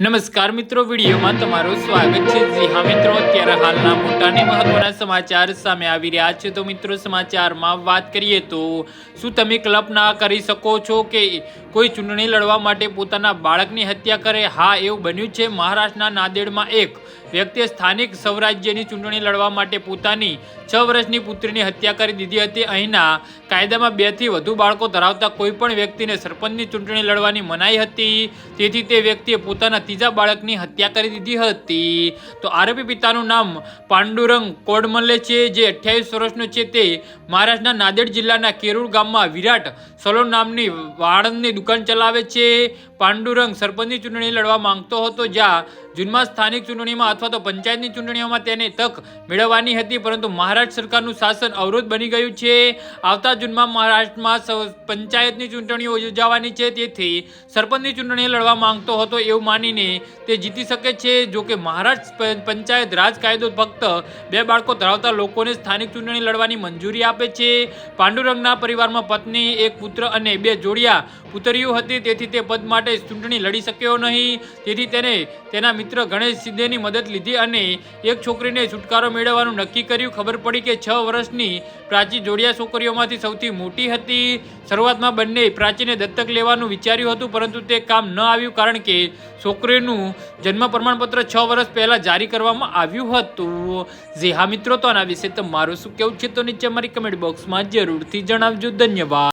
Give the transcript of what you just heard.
નમસ્કાર મિત્રો, વિડીયોમાં તમારું સ્વાગત છે। જી હા મિત્રો, અત્યારે હાલના મોટા અને મહત્વના સમાચાર સામે આવી રહ્યા છે। તો મિત્રો, સમાચારમાં વાત કરીએ તો શું તમે કલ્પના કરી શકો છો કે કોઈ ચૂંટણી લડવા માટે પોતાના બાળકની હત્યા કરે? હા, એવું બન્યું છે। મહારાષ્ટ્રના નાંદેડમાં એક વ્યક્તિએ સ્થાનિક સ્વરાજ્યની ચૂંટણી લડવા માટે પોતાની 6 વર્ષની પુત્રીની હત્યા કરી દીધી હતી। અહીંના કાયદામાં 2 થી વધુ બાળકો ધરાવતા કોઈ પણ વ્યક્તિને સરપંચની ચૂંટણી લડવાની મનાઈ હતી, તેથી તે વ્યક્તિએ પોતાના ત્રીજા બાળકની હત્યા કરી દીધી હતી। તો આરોપી પિતાનું નામ પાંડુરંગ કોડમલે છે, જે 28 વર્ષનો છે। તે મહારાષ્ટ્રના નાંદેડ જિલ્લાના કેરુળ ગામમાં વિરાટ સલોન નામની વાળંદની દુકાન ચલાવે છે। પાંડુરંગ સરપંચની ચૂંટણી લડવા માંગતો હતો, જ્યાં જૂનમાં સ્થાનિક ચૂંટણીમાં અથવા તો પંચાયતની ચૂંટણીઓમાં તેને તક મેળવવાની હતી, પરંતુ મહારાષ્ટ્ર સરકારનું શાસન અવરોધ બની ગયું છે। આવતા જૂનમાં મહારાષ્ટ્રમાં પંચાયતની ચૂંટણીઓ યોજાવાની છે, તેથી સરપંચની ચૂંટણી લડવા માંગતો હતો એવું માનીને તે જીતી શકે છે। જો કે મહારાષ્ટ્ર પંચાયત રાજ કાયદો ફક્ત 2 બાળકો ધરાવતા લોકોને સ્થાનિક ચૂંટણી લડવાની મંજૂરી આપે છે। પાંડુરંગના પરિવારમાં પત્ની, એક પુત્ર અને 2 જોડિયા પુત્રીઓ હતી, તેથી તે પદ માટે ચૂંટણી લડી શક્યો નહીં। તેથી તેને તેના મિત્ર ગણેશ સિદ્ધેની મદદ લીધી અને એક છોકરીને છુટકારો મેળવવાનું નક્કી કર્યું। ખબર પડી કે 6 વર્ષની પ્રાચી જોડિયા છોકરીઓમાંથી સૌથી મોટી હતી। શરૂઆતમાં બંને પ્રાચીને દત્તક લેવાનું વિચાર્યું હતું, પરંતુ તે કામ ન આવ્યું કારણ કે છોકરીનું જન્મ પ્રમાણપત્ર 6 વર્ષ પહેલા જારી કરવામાં આવ્યું હતું। જી હા મિત્રો, તો આના વિશે તમારું શું કહેવું છે તો નીચે અમારી કમેન્ટ બોક્સમાં જરૂરથી જણાવજો। ધન્યવાદ।